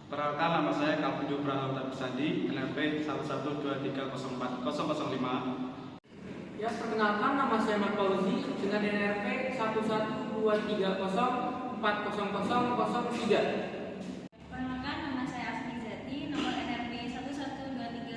Perkenalkan, nama saya Kalvin Prahamta Sandi, NRP 112304005. Ya, perkenalkan, nama saya Mat Pauzi dengan NRP 112304003. Perkenalkan, nama saya Asmi Zati, nomor NRP 112304005.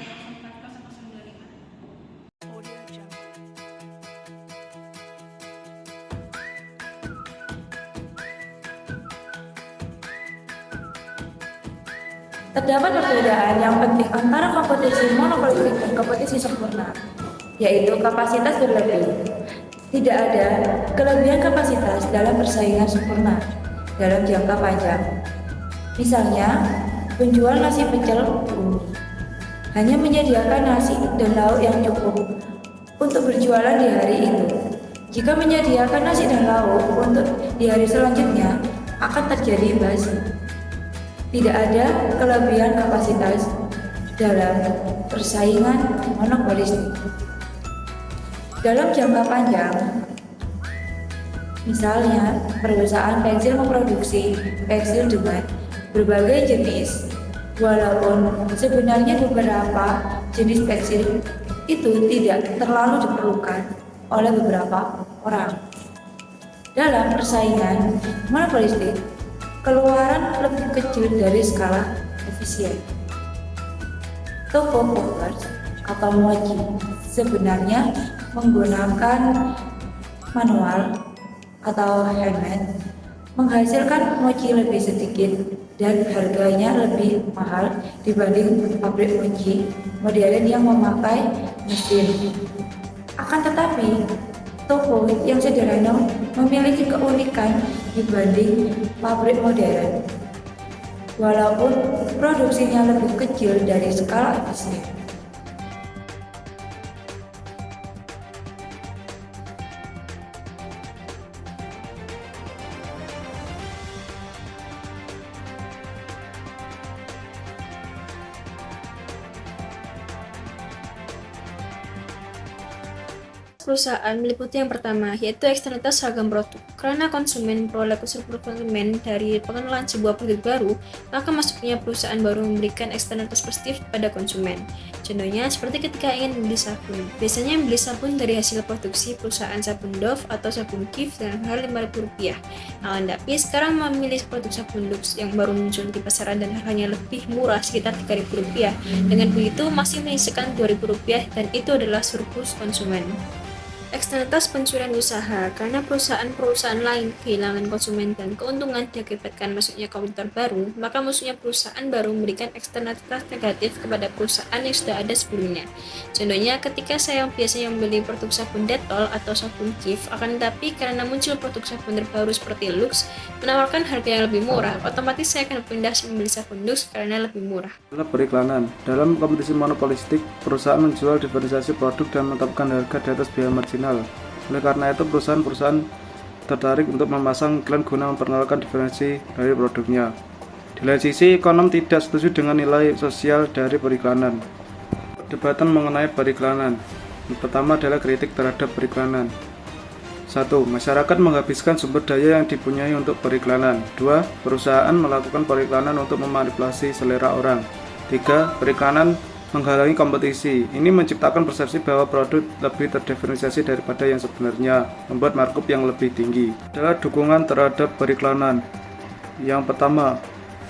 Terdapat perbedaan yang penting antara kompetisi monopolistik dan kompetisi sempurna, yaitu kapasitas berlebih. Tidak ada kelebihan kapasitas dalam persaingan sempurna dalam jangka panjang. Misalnya, penjual nasi pecel bumi hanya menyediakan nasi dan lauk yang cukup untuk berjualan di hari itu. Jika menyediakan nasi dan lauk untuk di hari selanjutnya, akan terjadi basi. Tidak ada kelebihan kapasitas dalam persaingan monopolistik. Dalam jangka panjang, misalnya perusahaan pensil memproduksi pensil dengan berbagai jenis, walaupun sebenarnya beberapa jenis pensil itu tidak terlalu diperlukan oleh beberapa orang. Dalam persaingan monopolistik, keluaran lebih kecil dari skala efisien. Toko Poggers atau mochi sebenarnya menggunakan manual atau handmade, menghasilkan mochi lebih sedikit dan harganya lebih mahal dibanding pabrik mochi modern yang memakai mesin. Akan tetapi, toko yang sederhana memiliki keunikan dibanding pabrik modern, walaupun produksinya lebih kecil dari skala efisien. Perusahaan meliputi yang pertama, yaitu eksternalitas seragam produk. Karena konsumen memperoleh keseluruhan konsumen dari pengenalan sebuah produk baru, maka masuknya perusahaan baru memberikan eksternalitas positif pada konsumen. Contohnya, seperti ketika ingin membeli sabun. Biasanya membeli sabun dari hasil produksi perusahaan sabun Dove atau sabun Kif dengan harga Rp5.000. Akan tetapi sekarang memilih produk sabun Lux yang baru muncul di pasaran dan harganya lebih murah sekitar Rp3.000. Dengan begitu masih menyisakan Rp2.000 dan itu adalah surplus konsumen. Eksternalitas pencurian usaha. Karena perusahaan-perusahaan lain kehilangan konsumen dan keuntungan diakibatkan masuknya komputer baru, maka masuknya perusahaan baru memberikan eksternalitas negatif kepada perusahaan yang sudah ada sebelumnya. Contohnya, ketika saya biasanya membeli produk sabun Dettol atau sabun Kif, akan tetapi karena muncul produk sabun terbaru seperti Lux menawarkan harga yang lebih murah, otomatis saya akan pindah membeli sabun Lux karena lebih murah. Periklanan. Dalam kompetisi monopolistik, perusahaan menjual diferensiasi produk dan menetapkan harga di atas biaya marginal. Oleh karena itu, perusahaan-perusahaan tertarik untuk memasang iklan guna memperkenalkan diferensi dari produknya. Di lain sisi, ekonom tidak setuju dengan nilai sosial dari periklanan. Perdebatan mengenai periklanan. Yang pertama adalah kritik terhadap periklanan. 1. Masyarakat menghabiskan sumber daya yang dipunyai untuk periklanan. 2. Perusahaan melakukan periklanan untuk memanipulasi selera orang. 3. Periklanan menghalangi kompetisi. Ini menciptakan persepsi bahwa produk lebih terdiferensiasi daripada yang sebenarnya, membuat markup yang lebih tinggi. Adalah dukungan terhadap periklanan. Yang pertama,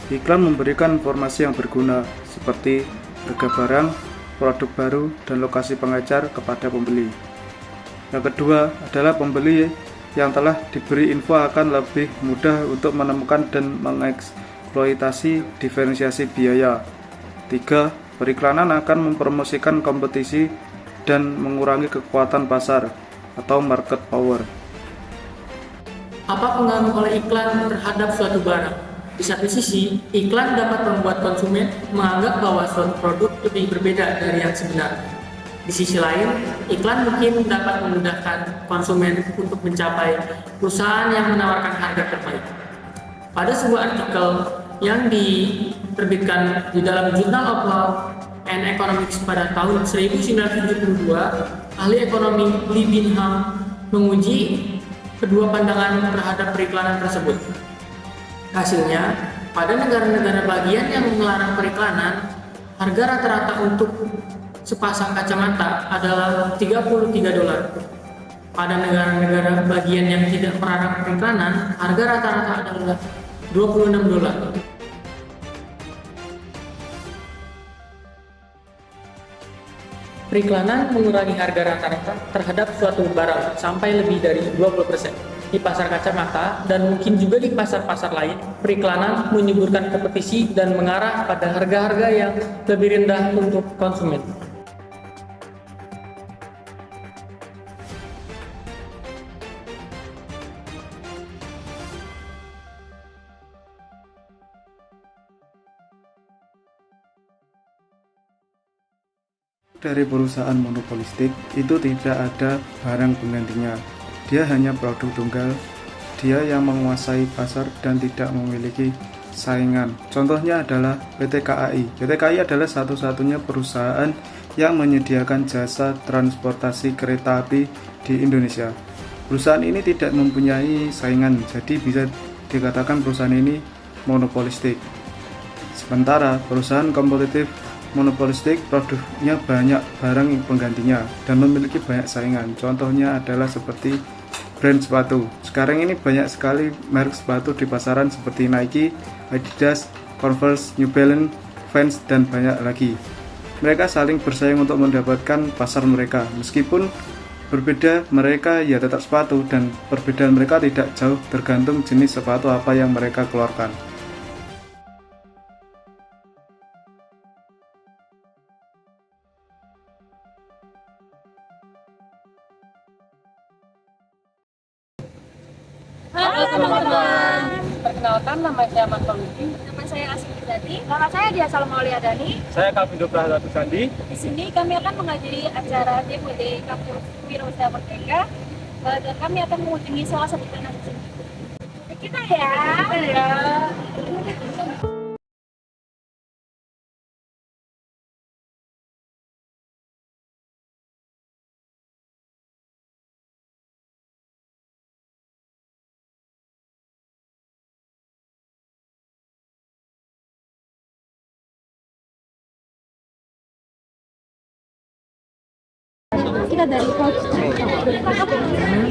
iklan memberikan informasi yang berguna, seperti harga barang, produk baru, dan lokasi pengecar kepada pembeli. Yang kedua adalah pembeli yang telah diberi info akan lebih mudah untuk menemukan dan mengeksploitasi diferensiasi biaya. 3. Periklanan akan mempromosikan kompetisi dan mengurangi kekuatan pasar. atau market power. Apa pengaruh oleh iklan terhadap suatu barang? Di satu sisi, iklan dapat membuat konsumen menganggap bahwa suatu produk lebih berbeda dari yang sebenarnya. Di sisi lain, iklan mungkin dapat memudahkan konsumen untuk mencapai perusahaan yang menawarkan harga terbaik. Pada sebuah artikel yang diterbitkan di dalam Journal of Law and Economics pada tahun 1972, ahli ekonomi Lee Bingham menguji kedua pandangan terhadap periklanan tersebut. Hasilnya, pada negara-negara bagian yang melarang periklanan, harga rata-rata untuk sepasang kacamata adalah $33. Pada negara-negara bagian yang tidak melarang periklanan, harga rata-rata adalah $26. Periklanan mengurangi harga rata-rata terhadap suatu barang sampai lebih dari 20%. Di pasar kacamata dan mungkin juga di pasar-pasar lain, periklanan menyuburkan kompetisi dan mengarah pada harga-harga yang lebih rendah untuk konsumen. Dari perusahaan monopolistik itu tidak ada barang penggantinya. Dia hanya produk tunggal. Dia yang menguasai pasar dan tidak memiliki saingan. Contohnya adalah PT KAI. PT KAI adalah satu-satunya perusahaan yang menyediakan jasa transportasi kereta api di Indonesia. Perusahaan ini tidak mempunyai saingan, jadi bisa dikatakan perusahaan ini monopolistik. Sementara perusahaan kompetitif monopolistik produknya banyak barang penggantinya dan memiliki banyak saingan. Contohnya adalah seperti brand sepatu. Sekarang ini banyak sekali merek sepatu di pasaran seperti Nike, Adidas, Converse, New Balance, Vans, dan banyak lagi. Mereka saling bersaing untuk mendapatkan pasar mereka. Meskipun berbeda, mereka ya tetap sepatu dan perbedaan mereka tidak jauh tergantung jenis sepatu apa yang mereka keluarkan. Halo teman-teman. Perkenalkan, nama saya Ahmad Paulusi. Nama saya Asmi Zati. Nama saya Dia Salmauliadani. Saya Kavindo Prahalatatu Sandi. Di sini kami akan menghadiri acara DPD Kampus Wirausaha Merdeka dan kami akan mengunjungi salah satu tenan di sini. Kita ya. Kita dari coach.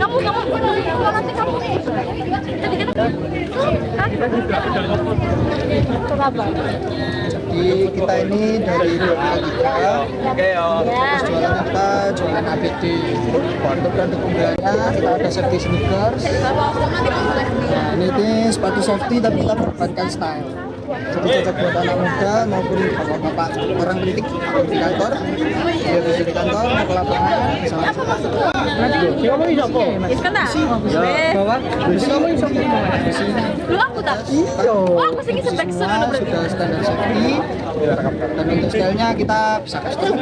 Kamu nanti kamu nih. Jadi kita ini dari Logika, terus jualan apa? Jualan APD. Untuk produk unggulannya kita ada safety sneakers. Nah, ini sepatu safety tapi kita perbankan style. Jadi cocok buat anak muda maupun bapak-bapak orang politik di kantor, di kantor mau ke lapangan sama. Lu aku tak? Oh, aku sih sebek Semua sudah standar safety dan untuk stylenya kita bisa custom.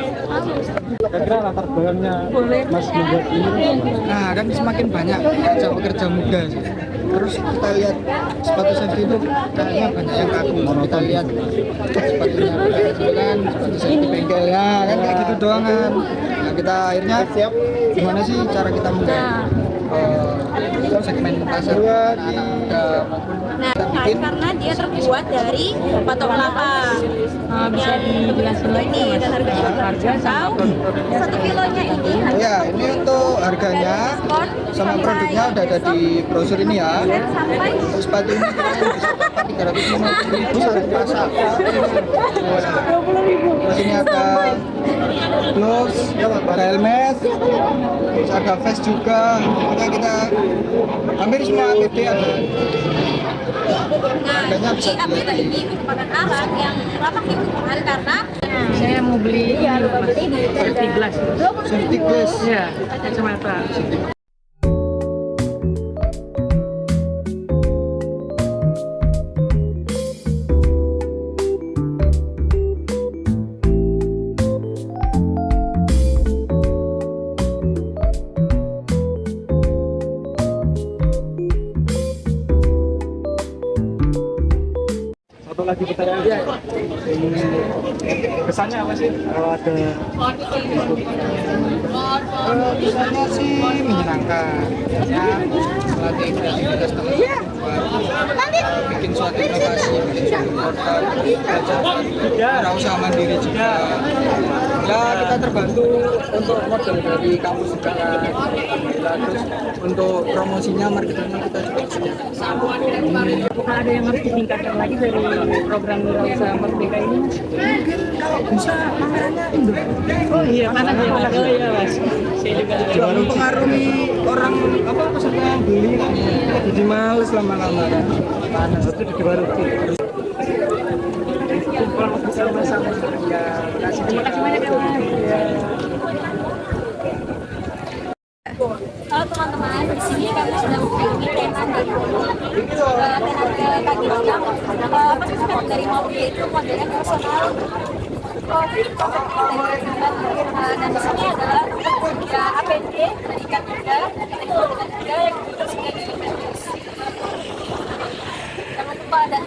Kira-kira latar belakangnya Mas membuat ini? Nah, kan semakin banyak pekerja muda sih. Terus kita lihat sepatu safety itu kayaknya banyak yang kaku. Kita lihat sepatunya kan sepatu safety bengkel ya kan kayak gitu doang kan. Nah, kita akhirnya gimana sih cara kita segmen pasar anak muda maupun Nah, karena dia terbuat dari batok kelapa. Bisa dijelaskan ini dan harganya terjangkau. 1 kilonya ini ya ini untuk harganya sama produknya udah ada di brosur ini ya. sampai Untuk sepatu ini kita bisa dapat 350.000 satu pasang. Terus ini ada gloves, ada helmet, terus ada vest juga. Pokoknya kita hampir semua APD ada. Nah, jadi APD ini merupakan alat yang ramah lingkungan karena Saya mau beli safety glass. Safety glass. Iya, kacamata. Satu lagi pertanyaan. Kesannya apa sih kalau ada Kesannya sih menyenangkan. Ya, melatih kreativitas teman-teman buat bikin suatu inovasi, bikin suatu produk, belajar berusaha mandiri juga. Ya, kita terbantu untuk model dari kampus juga kan. Alhamdulillah. Terus untuk promosinya, marketingnya kita juga sediakan. Apakah ada yang harus ditingkatkan lagi dari program Wirausaha Merdeka ini, Mas? Kalau bisa pamerannya Indo. Oh iya, mana ya, Mas? Oh iya, Mas. Saya juga Juga mempengaruhi orang apa peserta yang beli, jadi males lama-lama kan. Panas itu di baru kumpul bersama-sama. ya. Terima kasih banyak ya, Mas. Halo teman-teman, di sini kami sudah memiliki tenan dari tenan ke kaki siang. Apa sih dari mobil itu modelnya personal. Dan di sini adalah ya APD dari ikan tiga yang sudah diimplementasi. Jangan lupa ada